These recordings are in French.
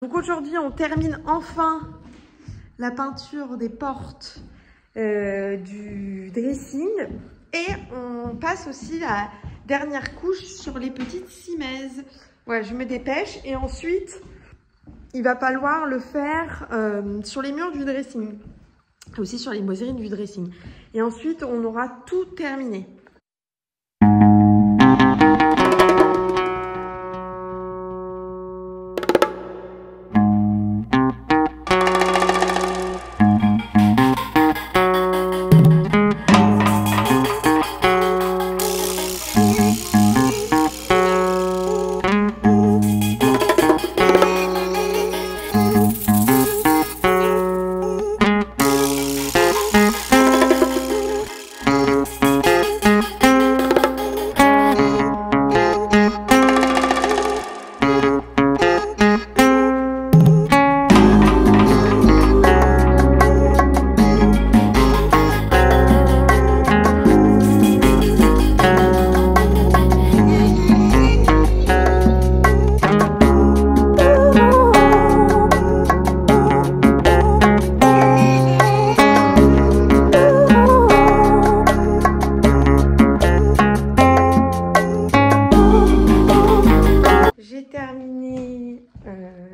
Donc aujourd'hui, on termine enfin la peinture des portes du dressing et on passe aussi la dernière couche sur les petites simèzes. Ouais, je me dépêche et ensuite, il va falloir le faire sur les murs du dressing, aussi sur les boiseries du dressing. Et ensuite, on aura tout terminé.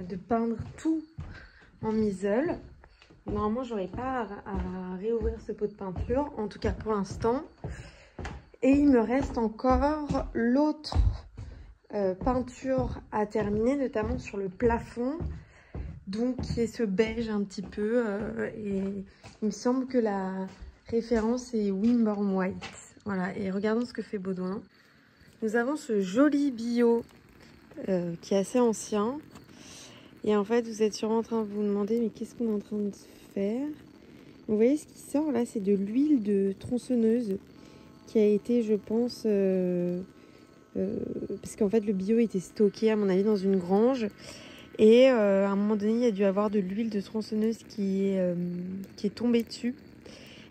De peindre tout en miseule. Normalement, j'aurais pas à réouvrir ce pot de peinture, en tout cas pour l'instant. Et il me reste encore l'autre peinture à terminer, notamment sur le plafond, donc qui est ce beige un petit peu. Et il me semble que la référence est Wimborne White. Voilà, et regardons ce que fait Baudouin. Nous avons ce joli bio qui est assez ancien. Et en fait, vous êtes sûrement en train de vous demander, mais qu'est-ce qu'on est en train de faire? Vous voyez ce qui sort là, c'est de l'huile de tronçonneuse qui a été, je pense, parce qu'en fait, le bio était stocké, à mon avis, dans une grange. Et à un moment donné, il y a dû avoir de l'huile de tronçonneuse qui est tombée dessus.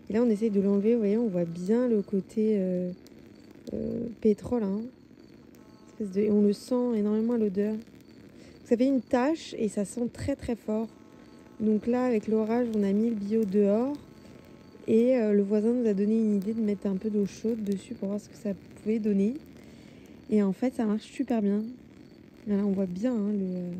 Et là, on essaye de l'enlever. Vous voyez, on voit bien le côté pétrole. Hein. Et on le sent énormément à l'odeur. Ça fait une tache et ça sent très très fort. Donc là, avec l'orage, on a mis le bio dehors. Et le voisin nous a donné une idée de mettre un peu d'eau chaude dessus pour voir ce que ça pouvait donner. Et en fait, ça marche super bien. Là, on voit bien hein, le...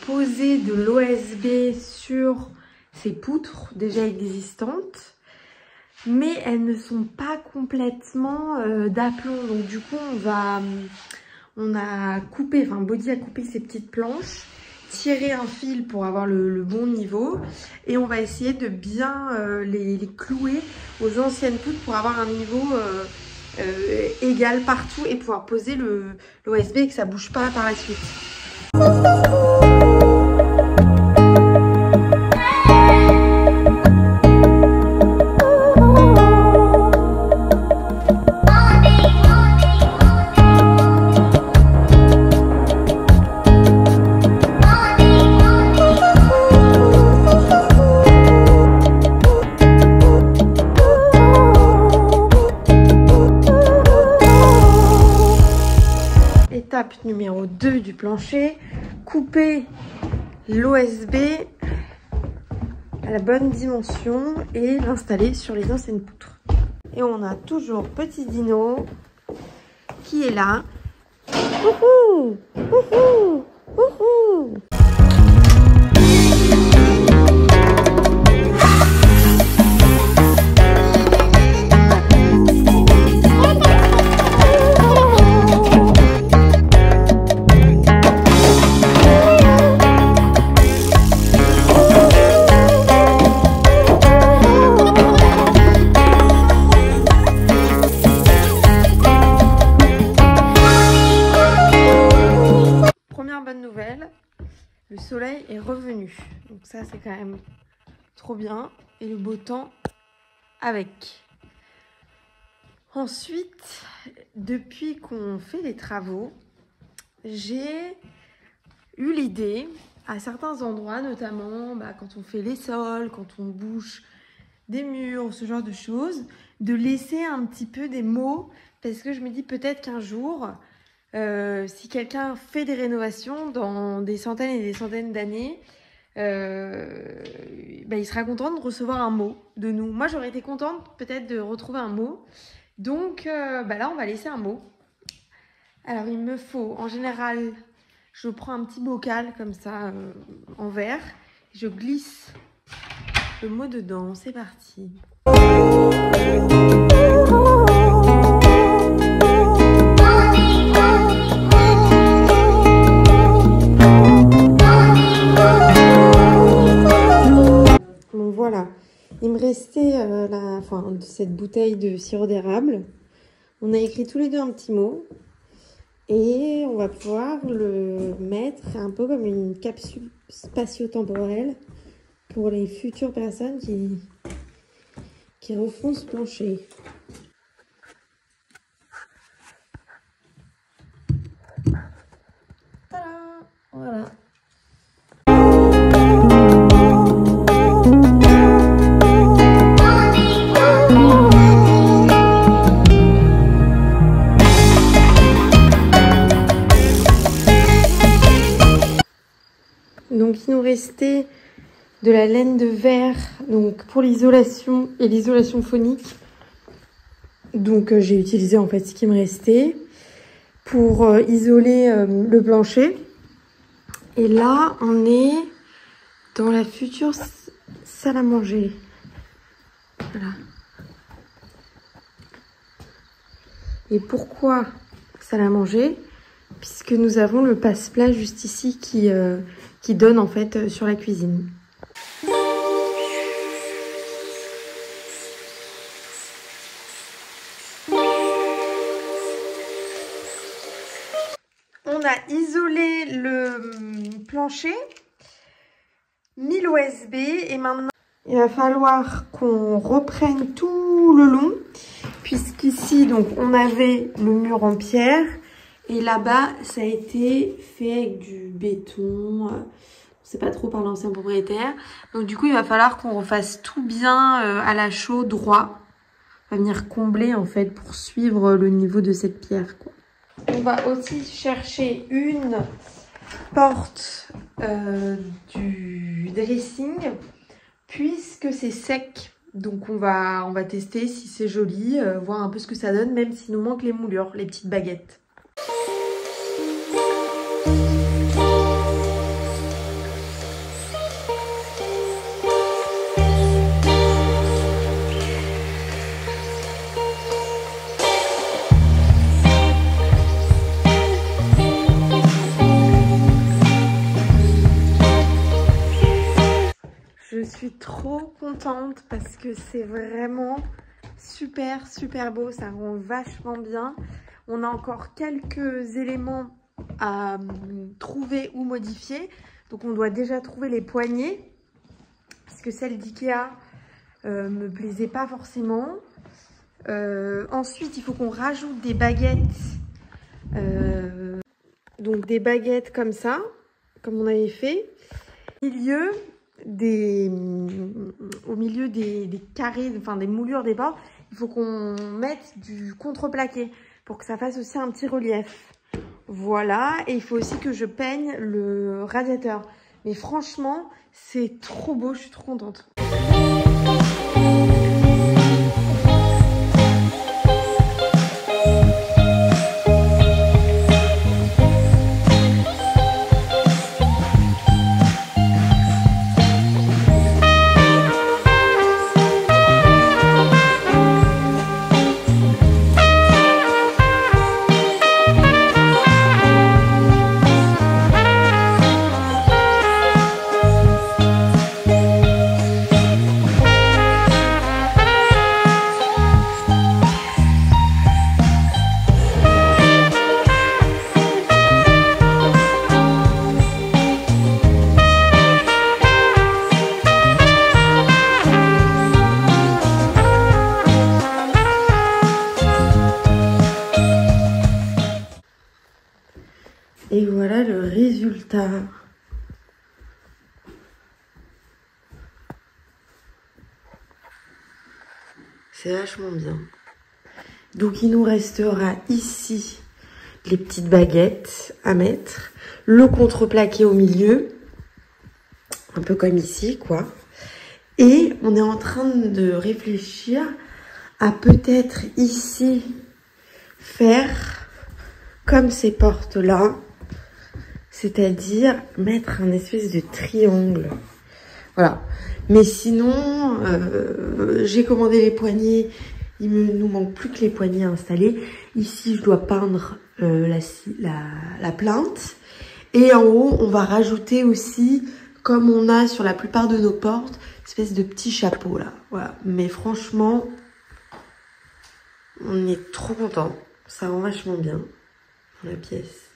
poser de l'OSB sur ces poutres déjà existantes, mais elles ne sont pas complètement d'aplomb. Donc du coup, on a coupé, enfin Body a coupé ces petites planches, tiré un fil pour avoir le bon niveau, et on va essayer de bien les clouer aux anciennes poutres pour avoir un niveau égal partout et pouvoir poser l'OSB et que ça bouge pas par la suite. Étape numéro 2 du plancher, couper l'OSB à la bonne dimension et l'installer sur les anciennes poutres. Et on a toujours Petit Dino qui est là. Wouhou, wouhou, wouhou. Le soleil est revenu, donc ça c'est quand même trop bien. Et le beau temps avec. Ensuite, depuis qu'on fait les travaux, j'ai eu l'idée, à certains endroits, notamment quand on fait les sols, quand on bouche des murs, ce genre de choses, de laisser un petit peu des mots, parce que je me dis peut-être qu'un jour, si quelqu'un fait des rénovations dans des centaines et des centaines d'années, il sera content de recevoir un mot de nous. Moi, j'aurais été contente peut-être de retrouver un mot. Donc là, on va laisser un mot. Alors, il me faut, en général, je prends un petit bocal comme ça, en verre. Je glisse le mot dedans. C'est parti. Bon, voilà. Il me restait cette bouteille de sirop d'érable. On a écrit tous les deux un petit mot. Et on va pouvoir le mettre un peu comme une capsule spatio-temporelle pour les futures personnes qui refont ce plancher. Tada! Voilà. Donc il nous restait de la laine de verre donc pour l'isolation et l'isolation phonique. Donc j'ai utilisé en fait ce qui me restait pour isoler le plancher. Et là on est dans la future salle à manger. Voilà. Et pourquoi salle à manger? Puisque nous avons le passe-plat juste ici qui donne en fait sur la cuisine. On a isolé le plancher, mis l'OSB et maintenant il va falloir qu'on reprenne tout le long puisqu'ici donc on avait le mur en pierre. Et là-bas, ça a été fait avec du béton. On ne sait pas trop par l'ancien propriétaire. Donc du coup, il va falloir qu'on refasse tout bien à la chaux droit. On va venir combler en fait pour suivre le niveau de cette pierre, quoi. On va aussi chercher une porte du dressing puisque c'est sec. Donc on va tester si c'est joli, voir un peu ce que ça donne, même s'il nous manque les moulures, les petites baguettes. Je suis trop contente parce que c'est vraiment super beau, ça rend vachement bien. On a encore quelques éléments à trouver ou modifier. Donc on doit déjà trouver les poignées parce que celle d'Ikea me plaisait pas forcément. Ensuite il faut qu'on rajoute des baguettes. Donc des baguettes comme ça, comme on avait fait. Au milieu des carrés, enfin des moulures des portes, il faut qu'on mette du contreplaqué pour que ça fasse aussi un petit relief. Voilà, et il faut aussi que je peigne le radiateur. Mais franchement, c'est trop beau, je suis trop contente. Et voilà le résultat. C'est vachement bien. Donc il nous restera ici les petites baguettes à mettre, le contreplaqué au milieu, un peu comme ici quoi. Et on est en train de réfléchir à peut-être ici faire comme ces portes là, c'est-à-dire mettre un espèce de triangle. Voilà. Mais sinon, j'ai commandé les poignées. Il ne nous manque plus que les poignées installées. Ici, je dois peindre la plinthe. Et en haut, on va rajouter aussi, comme on a sur la plupart de nos portes, une espèce de petit chapeau là. Voilà. Mais franchement, on est trop content. Ça rend vachement bien la pièce.